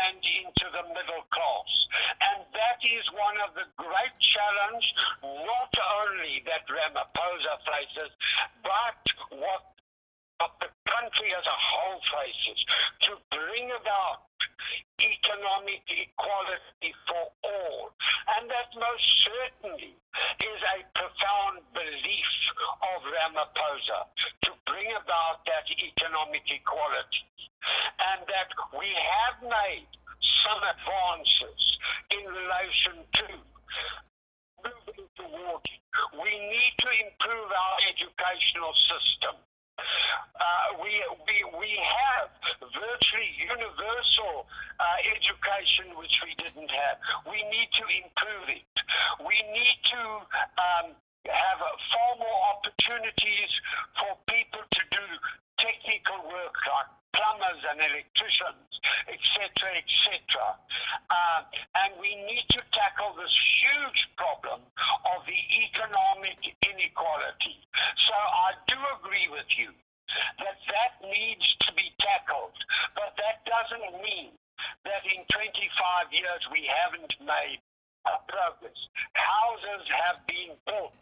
Speaker 2: and into the middle class. And that is one of the great challenges, not only that Ramaphosa faces, but what the country as a whole faces, to bring about economic equality for all. And that most certainly is a profound belief of Ramaphosa, to bring about that economic equality. And that we have made some advances in relation to moving towards it. We need to improve our educational system. We have virtually universal education, which we didn't have. We need to improve it. We need to have far more opportunities for people to do technical work like plumbers and electricians, etc., etc. And we need to tackle this huge problem of the economic inequality. So I do agree with you that that needs to be tackled, but that doesn't mean that in 25 years we haven't made progress. Houses have been built,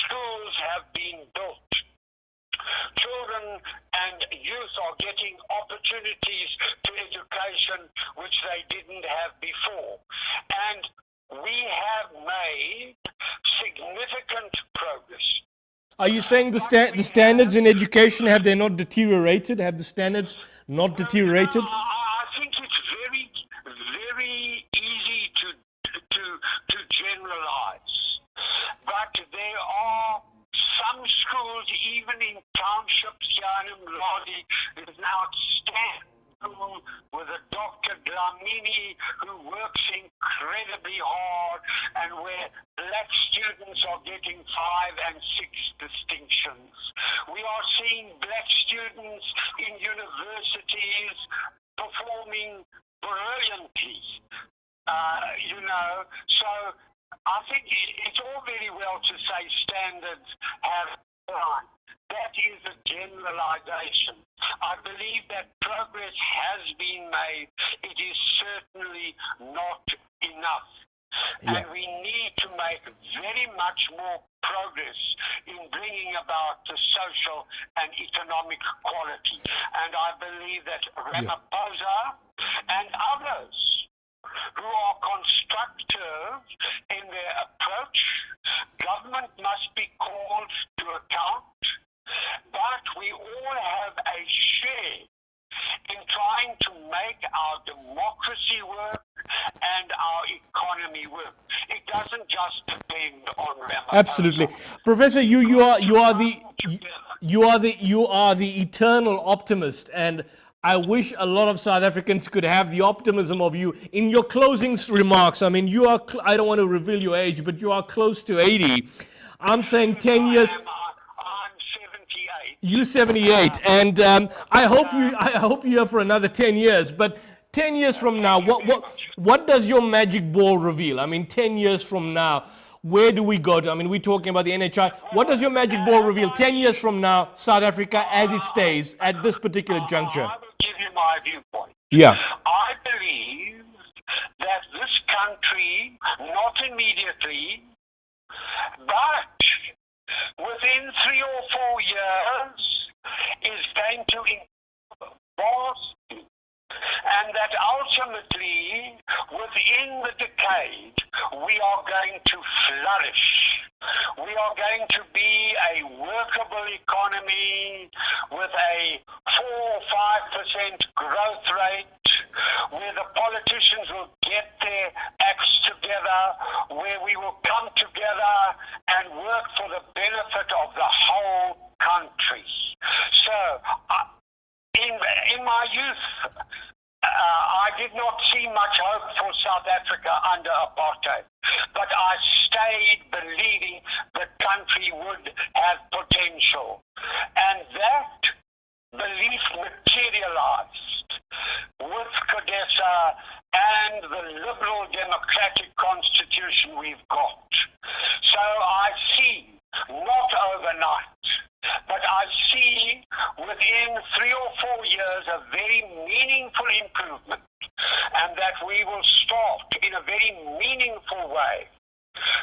Speaker 2: schools have been built. Children and youth are getting opportunities to education which they didn't have before. And we have made significant progress.
Speaker 1: Are you saying the standards in education, have they not deteriorated? Have the standards not deteriorated?
Speaker 2: I think it's very, very easy to generalize. But there are some schools, even in townships here in Mladi, there's an outstanding school with a Dr. Dlamini who works incredibly hard, and where black students are getting 5 and 6 distinctions. We are seeing black students in universities performing brilliantly, so I think it's all very well to say standards have gone. That is a generalization. I believe that progress has been made. It is certainly not enough. And we need to make very much more progress in bringing about the social and economic quality. And I believe that Ramaphosa and others who are constructive in their approach. Government must be called to account, but we all have a share in trying to make our democracy work and our economy work. It doesn't just depend on Ramaphosa.
Speaker 1: Absolutely, Professor. You are the eternal optimist, and I wish a lot of South Africans could have the optimism of you. In your closing remarks, I mean, you are. I don't want to reveal your age, but you are close to 80. I'm saying 10 years.
Speaker 2: I'm 78.
Speaker 1: You 78, and I hope you're here for another 10 years. But 10 years from now, what does your magic ball reveal? I mean, 10 years from now, where do we go to? I mean, we're talking about the NHI. What does your magic ball reveal 10 years from now, South Africa as it stays at this particular juncture?
Speaker 2: I will give you my viewpoint.
Speaker 1: Yeah.
Speaker 2: I believe that this country, not immediately, but within 3 or 4 years, is going to improve vastly. And that ultimately, within the decade, we are going to flourish. We are going to be a workable economy with a 4 or 5% growth rate, where the politicians will get their acts together, where we will come together and work for the benefit of the whole country. So, in my youth, I did not see much hope for South Africa under apartheid, but I stayed believing the country would have potential. And that belief materialized with CODESA and the liberal democratic constitution we've got. So I see, not overnight, but I see within 3 or 4 years a very meaningful improvement, and that we will start in a very meaningful way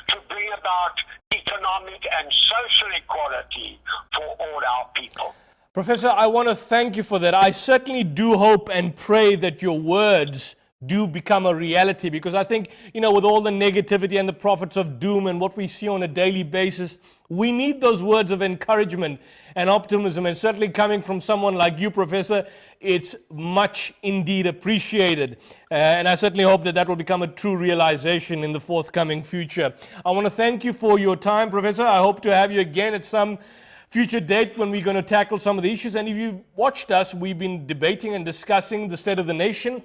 Speaker 2: to bring about economic and social equality for all our people.
Speaker 1: Professor, I want to thank you for that. I certainly do hope and pray that your words do become a reality, because I think, with all the negativity and the prophets of doom and what we see on a daily basis, we need those words of encouragement and optimism, and certainly coming from someone like you, Professor, it's much indeed appreciated. And I certainly hope that will become a true realization in the forthcoming future. I want to thank you for your time, Professor. I hope to have you again at some future date when we're going to tackle some of the issues. And if you've watched us, we've been debating and discussing the state of the nation.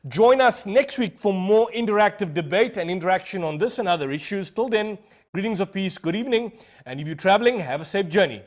Speaker 1: Join us next week for more interactive debate and interaction on this and other issues. Till then, greetings of peace, good evening, and if you're traveling, have a safe journey.